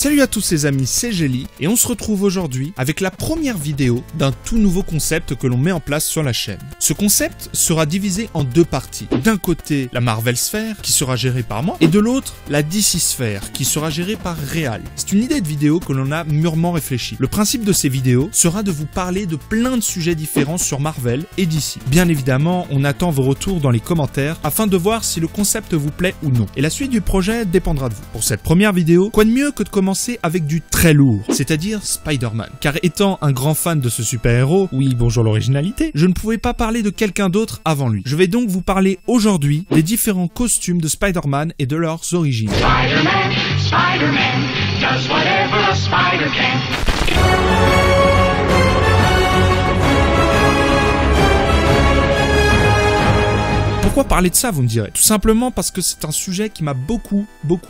Salut à tous les amis, c'est Jelly et on se retrouve aujourd'hui avec la première vidéo d'un tout nouveau concept que l'on met en place sur la chaîne. Ce concept sera divisé en deux parties. D'un côté, la Marvel Sphere qui sera gérée par moi et de l'autre, la DC Sphere qui sera gérée par Real. C'est une idée de vidéo que l'on a mûrement réfléchi. Le principe de ces vidéos sera de vous parler de plein de sujets différents sur Marvel et DC. Bien évidemment, on attend vos retours dans les commentaires afin de voir si le concept vous plaît ou non. Et la suite du projet dépendra de vous. Pour cette première vidéo, quoi de mieux que de commencer avec du très lourd, c'est-à-dire Spider-Man. Car étant un grand fan de ce super-héros, oui bonjour l'originalité, je ne pouvais pas parler de quelqu'un d'autre avant lui. Je vais donc vous parler aujourd'hui des différents costumes de Spider-Man et de leurs origines. Spider-Man, Spider-Man, does whatever a spider can. Pourquoi parler de ça, vous me direz? Tout simplement parce que c'est un sujet qui m'a beaucoup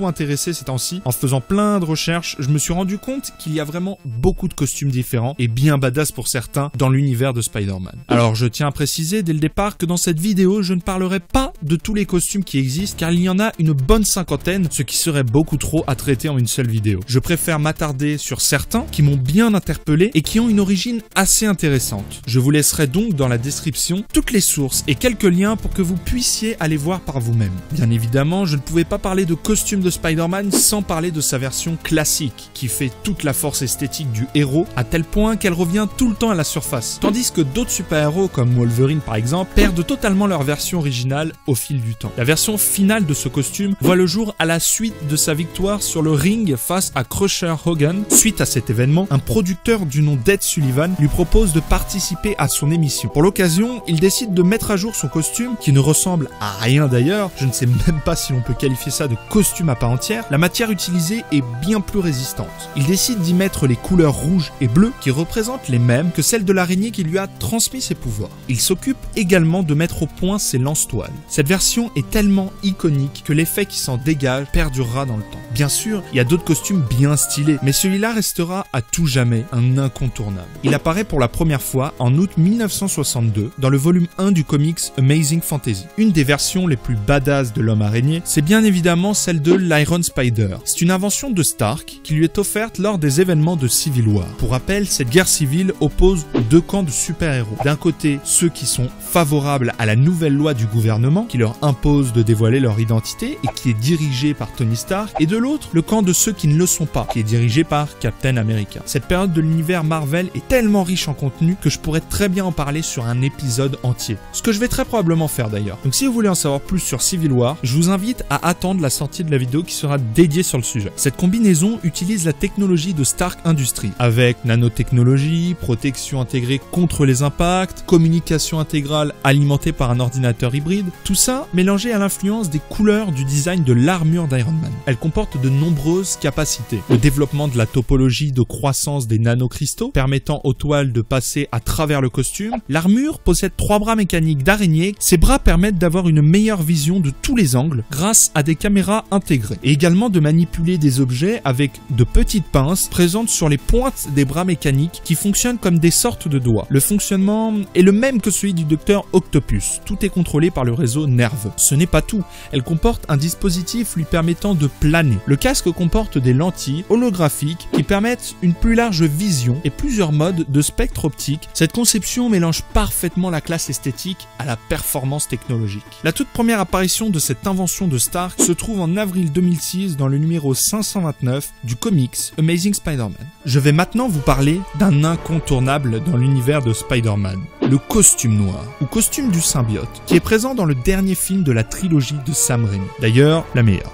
intéressé ces temps-ci. En faisant plein de recherches, je me suis rendu compte qu'il y a vraiment beaucoup de costumes différents et bien badass pour certains dans l'univers de Spider-Man. Alors je tiens à préciser dès le départ que dans cette vidéo, je ne parlerai pas de tous les costumes qui existent car il y en a une bonne cinquantaine, ce qui serait beaucoup trop à traiter en une seule vidéo. Je préfère m'attarder sur certains qui m'ont bien interpellé et qui ont une origine assez intéressante. Je vous laisserai donc dans la description toutes les sources et quelques liens pour que vous puissiez aller voir par vous-même. Bien évidemment, je ne pouvais pas parler de costume de Spider-Man sans parler de sa version classique, qui fait toute la force esthétique du héros, à tel point qu'elle revient tout le temps à la surface. Tandis que d'autres super-héros, comme Wolverine par exemple, perdent totalement leur version originale au fil du temps. La version finale de ce costume voit le jour à la suite de sa victoire sur le ring face à Crusher Hogan. Suite à cet événement, un producteur du nom d'Ed Sullivan lui propose de participer à son émission. Pour l'occasion, il décide de mettre à jour son costume, qui ne ressemble à rien d'ailleurs, je ne sais même pas si l'on peut qualifier ça de costume à part entière. La matière utilisée est bien plus résistante. Il décide d'y mettre les couleurs rouge et bleu qui représentent les mêmes que celles de l'araignée qui lui a transmis ses pouvoirs. Il s'occupe également de mettre au point ses lance-toiles. Cette version est tellement iconique que l'effet qui s'en dégage perdurera dans le temps. Bien sûr, il y a d'autres costumes bien stylés, mais celui-là restera à tout jamais un incontournable. Il apparaît pour la première fois en août 1962 dans le volume 1 du comics Amazing Fantasy. Une des versions les plus badass de l'homme araignée, c'est bien évidemment celle de l'Iron Spider. C'est une invention de Stark qui lui est offerte lors des événements de Civil War. Pour rappel, cette guerre civile oppose deux camps de super-héros. D'un côté, ceux qui sont favorables à la nouvelle loi du gouvernement qui leur impose de dévoiler leur identité et qui est dirigée par Tony Stark, et de l'autre, le camp de ceux qui ne le sont pas, qui est dirigé par Captain America. Cette période de l'univers Marvel est tellement riche en contenu que je pourrais très bien en parler sur un épisode entier. Ce que je vais très probablement faire d'ailleurs. Donc si vous voulez en savoir plus sur Civil War, je vous invite à attendre la sortie de la vidéo qui sera dédiée sur le sujet. Cette combinaison utilise la technologie de Stark Industries, avec nanotechnologie, protection intégrée contre les impacts, communication intégrale alimentée par un ordinateur hybride, tout ça mélangé à l'influence des couleurs du design de l'armure d'Iron Man. Elle comporte de nombreuses capacités. Le développement de la topologie de croissance des nanocristaux, permettant aux toiles de passer à travers le costume. L'armure possède 3 bras mécaniques d'araignée. Ces bras permettent d'avoir une meilleure vision de tous les angles grâce à des caméras intégrées et également de manipuler des objets avec de petites pinces présentes sur les pointes des bras mécaniques qui fonctionnent comme des sortes de doigts. Le fonctionnement est le même que celui du Docteur Octopus. Tout est contrôlé par le réseau nerveux. Ce n'est pas tout. Elle comporte un dispositif lui permettant de planer. Le casque comporte des lentilles holographiques qui permettent une plus large vision et plusieurs modes de spectre optique. Cette conception mélange parfaitement la classe esthétique à la performance technologique. La toute première apparition de cette invention de Stark se trouve en avril 2006 dans le numéro 529 du comics Amazing Spider-Man. Je vais maintenant vous parler d'un incontournable dans l'univers de Spider-Man, le costume noir, ou costume du symbiote, qui est présent dans le dernier film de la trilogie de Sam Raimi. D'ailleurs, la meilleure.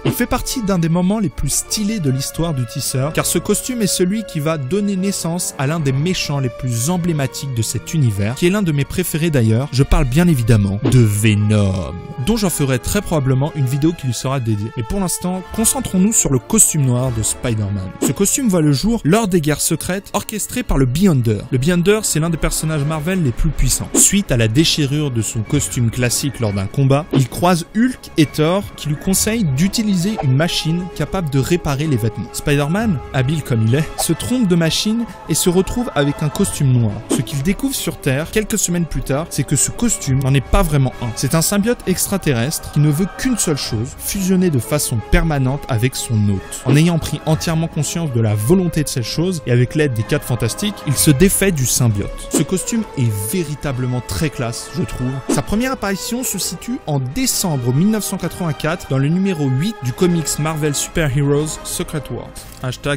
Il fait partie d'un des moments les plus stylés de l'histoire du tisseur, car ce costume est celui qui va donner naissance à l'un des méchants les plus emblématiques de cet univers, qui est l'un de mes préférés d'ailleurs. Je parle bien évidemment de Venom, dont j'en ferai très probablement une vidéo qui lui sera dédiée. Mais pour l'instant, concentrons-nous sur le costume noir de Spider-Man. Ce costume voit le jour lors des guerres secrètes orchestrées par le Beyonder. Le Beyonder, c'est l'un des personnages Marvel naturels les plus puissants. Suite à la déchirure de son costume classique lors d'un combat, il croise Hulk et Thor qui lui conseillent d'utiliser une machine capable de réparer les vêtements. Spider-Man, habile comme il est, se trompe de machine et se retrouve avec un costume noir. Ce qu'il découvre sur Terre quelques semaines plus tard, c'est que ce costume n'en est pas vraiment un. C'est un symbiote extraterrestre qui ne veut qu'une seule chose, fusionner de façon permanente avec son hôte. En ayant pris entièrement conscience de la volonté de cette chose et avec l'aide des 4 Fantastiques, il se défait du symbiote. Ce costume est véritablement très classe, je trouve. Sa première apparition se situe en décembre 1984 dans le numéro 8 du comics Marvel Super Heroes Secret Wars.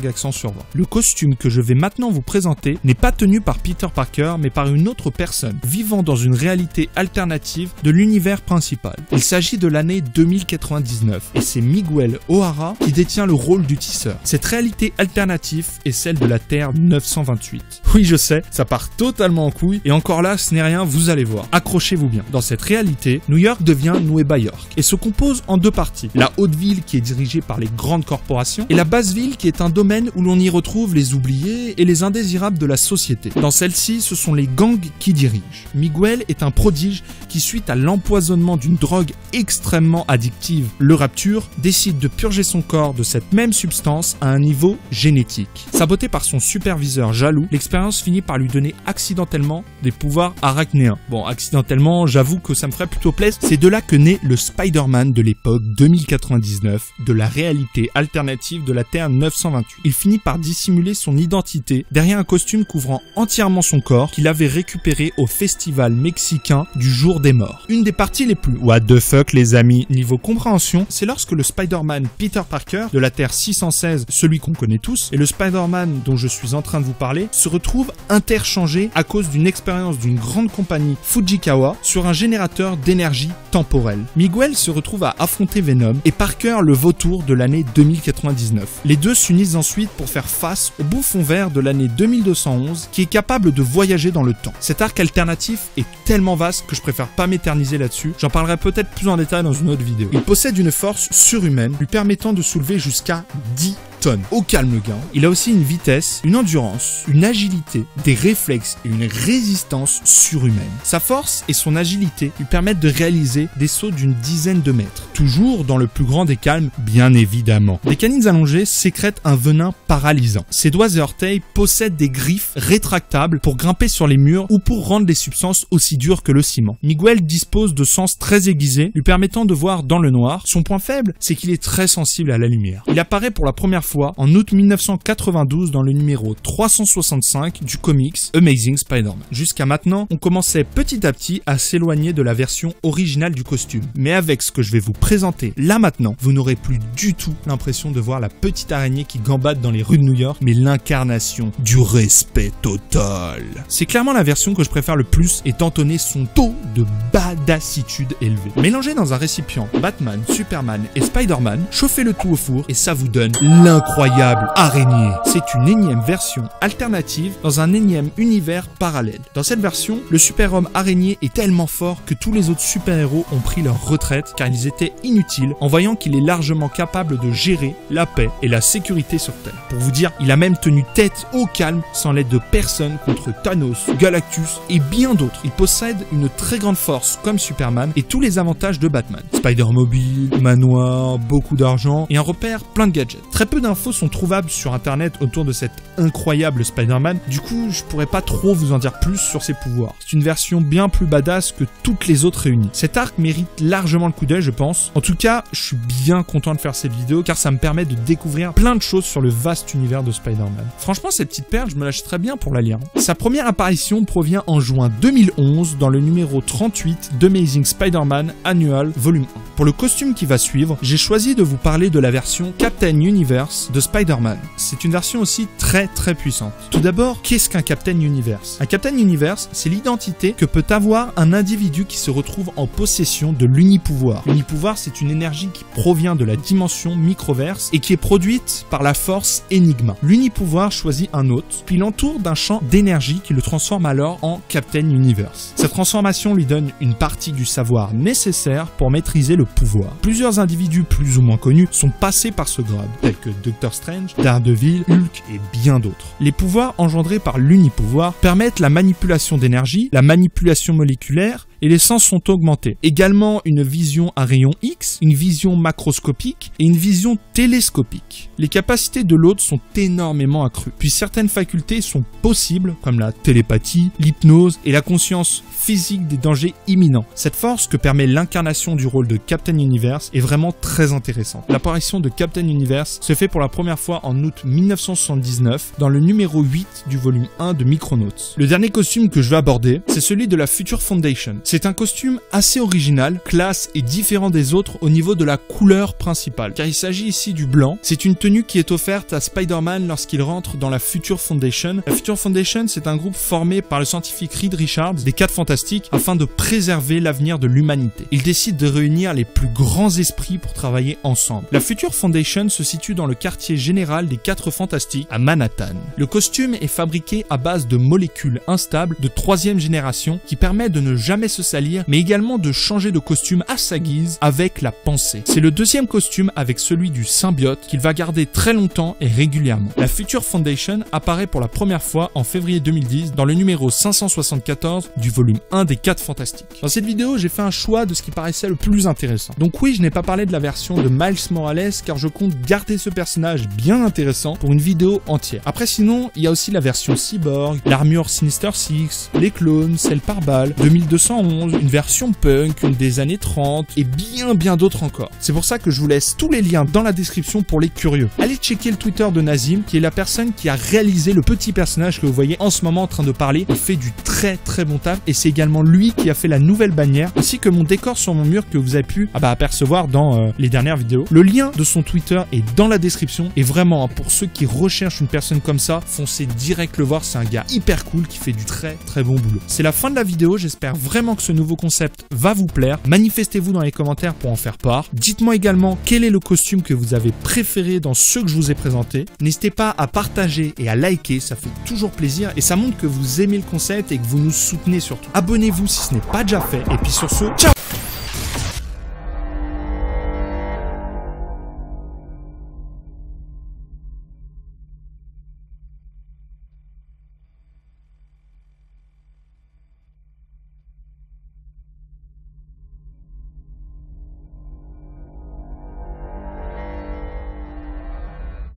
#accent sur 20. Le costume que je vais maintenant vous présenter n'est pas tenu par Peter Parker mais par une autre personne, vivant dans une réalité alternative de l'univers principal. Il s'agit de l'année 2099 et c'est Miguel O'Hara qui détient le rôle du tisseur. Cette réalité alternative est celle de la Terre 928. Oui, je sais, ça part totalement en couille et encore là, ce n'est rien, vous allez voir. Accrochez-vous bien. Dans cette réalité, New York devient Nueva York et se compose en 2 parties. La haute ville qui est dirigée par les grandes corporations et la basse ville qui est un domaine où l'on y retrouve les oubliés et les indésirables de la société. Dans celle-ci, ce sont les gangs qui dirigent. Miguel est un prodige qui, suite à l'empoisonnement d'une drogue extrêmement addictive, le Rapture, décide de purger son corps de cette même substance à un niveau génétique. Saboté par son superviseur jaloux, l'expérience finit par lui donner accidentellement des pouvoirs arachnéens. Bon, accidentellement, j'avoue que ça me ferait plutôt plaisir. C'est de là que naît le Spider-Man de l'époque 2099, de la réalité alternative de la Terre 928. Il finit par dissimuler son identité derrière un costume couvrant entièrement son corps qu'il avait récupéré au festival mexicain du Jour des Morts. Une des parties les plus what the fuck les amis niveau compréhension, c'est lorsque le Spider-Man Peter Parker de la Terre 616, celui qu'on connaît tous, et le Spider-Man dont je suis en train de vous parler, se retrouvent interchangés à cause d'une expérience d'une grande compagnie Fujikawa sur un générateur d'énergie temporelle. Miguel se retrouve à affronter Venom et Parker le vautour de l'année 2099. Les deux s'unissent ensuite pour faire face au bouffon vert de l'année 2211 qui est capable de voyager dans le temps. Cet arc alternatif est tellement vaste que je préfère pas m'éterniser là-dessus, j'en parlerai peut-être plus en détail dans une autre vidéo. Il possède une force surhumaine lui permettant de soulever jusqu'à 10 tonnes. Au calme le gars. Il a aussi une vitesse, une endurance, une agilité, des réflexes et une résistance surhumaine. Sa force et son agilité lui permettent de réaliser des sauts d'une dizaine de mètres. Toujours dans le plus grand des calmes, bien évidemment. Des canines allongées sécrètent un venin paralysant. Ses doigts et orteils possèdent des griffes rétractables pour grimper sur les murs ou pour rendre des substances aussi dures que le ciment. Miguel dispose de sens très aiguisés, lui permettant de voir dans le noir. Son point faible, c'est qu'il est très sensible à la lumière. Il apparaît pour la première fois en août 1992 dans le numéro 365 du comics Amazing Spider-Man. Jusqu'à maintenant, on commençait petit à petit à s'éloigner de la version originale du costume. Mais avec ce que je vais vous présenter là maintenant, vous n'aurez plus du tout l'impression de voir la petite araignée qui gambade dans les rues de New York, mais l'incarnation du respect total. C'est clairement la version que je préfère le plus étant donné son taux de badassitude élevé. Mélangez dans un récipient Batman, Superman et Spider-Man, chauffez le tout au four et ça vous donne l'incroyable araignée. C'est une énième version alternative dans un énième univers parallèle. Dans cette version, le super-homme araignée est tellement fort que tous les autres super-héros ont pris leur retraite car ils étaient inutiles en voyant qu'il est largement capable de gérer la paix et la sécurité sur Terre. Pour vous dire, il a même tenu tête au calme sans l'aide de personne contre Thanos, Galactus et bien d'autres. Il possède une très grande force comme Superman et tous les avantages de Batman. Spider-Mobile, manoir, beaucoup d'argent et un repère plein de gadgets. Très peu d'infos sont trouvables sur internet autour de cet incroyable Spider-Man, du coup je pourrais pas trop vous en dire plus sur ses pouvoirs. C'est une version bien plus badass que toutes les autres réunies. Cet arc mérite largement le coup d'œil je pense. En tout cas, je suis bien content de faire cette vidéo car ça me permet de découvrir plein de choses sur le vaste univers de Spider-Man. Franchement cette petite perle, je me lâche très bien pour la lire. Sa première apparition provient en juin 2011 dans le numéro 38 d'Amazing Spider-Man Annual Volume 1. Pour le costume qui va suivre, j'ai choisi de vous parler de la version Captain Universe de Spider-Man. C'est une version aussi très puissante. Tout d'abord, qu'est-ce qu'un Captain Universe? Un Captain Universe, c'est l'identité que peut avoir un individu qui se retrouve en possession de l'unipouvoir. L'unipouvoir, c'est une énergie qui provient de la dimension microverse et qui est produite par la force Enigma. L'unipouvoir choisit un hôte, puis l'entoure d'un champ d'énergie qui le transforme alors en Captain Universe. Cette transformation lui donne une partie du savoir nécessaire pour maîtriser le pouvoir. Plusieurs individus plus ou moins connus sont passés par ce grade, tels que Doctor Strange, Daredevil, Hulk et bien d'autres. Les pouvoirs engendrés par l'unipouvoir permettent la manipulation d'énergie, la manipulation moléculaire et les sens sont augmentés. Également une vision à rayon X, une vision macroscopique et une vision télescopique. Les capacités de l'hôte sont énormément accrues. Puis certaines facultés sont possibles comme la télépathie, l'hypnose et la conscience physique des dangers imminents. Cette force que permet l'incarnation du rôle de Captain Universe est vraiment très intéressante. L'apparition de Captain Universe se fait pour la première fois en août 1979 dans le numéro 8 du volume 1 de Micronauts. Le dernier costume que je vais aborder, c'est celui de la Future Foundation. C'est un costume assez original, classe et différent des autres au niveau de la couleur principale, car il s'agit ici du blanc. C'est une tenue qui est offerte à Spider-Man lorsqu'il rentre dans la Future Foundation. La Future Foundation, c'est un groupe formé par le scientifique Reed Richards des 4 Fantastiques afin de préserver l'avenir de l'humanité. Ils décident de réunir les plus grands esprits pour travailler ensemble. La Future Foundation se situe dans le quartier général des 4 Fantastiques à Manhattan. Le costume est fabriqué à base de molécules instables de 3e génération qui permet de ne jamais se salir mais également de changer de costume à sa guise avec la pensée. C'est le 2e costume avec celui du symbiote qu'il va garder très longtemps et régulièrement. La Future Foundation apparaît pour la première fois en février 2010 dans le numéro 574 du volume 1 des 4 Fantastiques. Dans cette vidéo, j'ai fait un choix de ce qui paraissait le plus intéressant. Donc oui, je n'ai pas parlé de la version de Miles Morales car je compte garder ce personnage bien intéressant pour une vidéo entière. Après sinon, il y a aussi la version Cyborg, l'armure Sinister Six, les clones, celle par balle, 2211, une version punk, une des années 30 et bien d'autres encore. C'est pour ça que je vous laisse tous les liens dans la description pour les curieux. Allez checker le Twitter de Nazim qui est la personne qui a réalisé le petit personnage que vous voyez en ce moment en train de parler. Il fait du très bon taf et c'est également lui qui a fait la nouvelle bannière ainsi que mon décor sur mon mur que vous avez pu apercevoir dans les dernières vidéos. Le lien de son Twitter est dans la description et vraiment pour ceux qui recherchent une personne comme ça, foncez direct le voir, c'est un gars hyper cool qui fait du très bon boulot. C'est la fin de la vidéo, j'espère vraiment que ce nouveau concept va vous plaire. Manifestez-vous dans les commentaires pour en faire part. Dites-moi également quel est le costume que vous avez préféré dans ceux que je vous ai présentés. N'hésitez pas à partager et à liker, ça fait toujours plaisir et ça montre que vous aimez le concept et que vous nous soutenez surtout. Abonnez-vous si ce n'est pas déjà fait et puis sur ce, ciao!